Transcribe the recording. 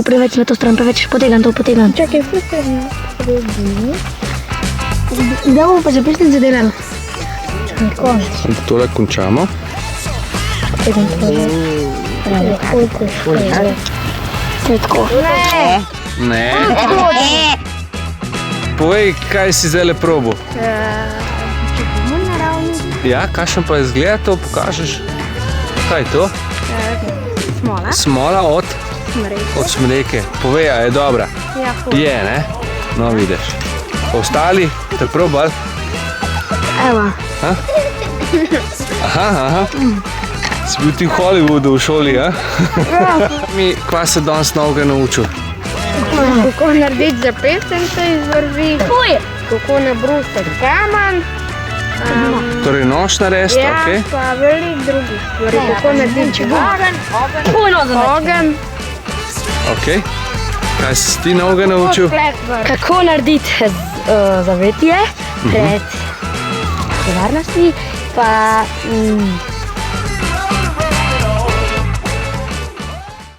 Preveč na to stran, preveč potegam. Čakaj, potegam. Da bomo pa že pesnice delali. Tole končamo. Potegam tole. Tako. Ne. Povej, kaj si zdaj probo. Ja, kakšen pa izgleda to, pokažeš? Kaj je to? Smola. Smola od smreke. Povej, a je dobra? Ja, Je, ne? No, vidiš. Ostali, te probali? Evo. Aha. Si bil ti v Hollywoodu v šoli, ja? Kva se danes novega naučil? Kako narediti zapestence iz vrvi. Kako nabrusiti kamen. Torej nož narediti, okej? Ja, pa veliko drugih stvari. Kako narediti ogenj. Okej. Kaj si ti novega naučil? Kako narediti zavetje pred varnosti, pa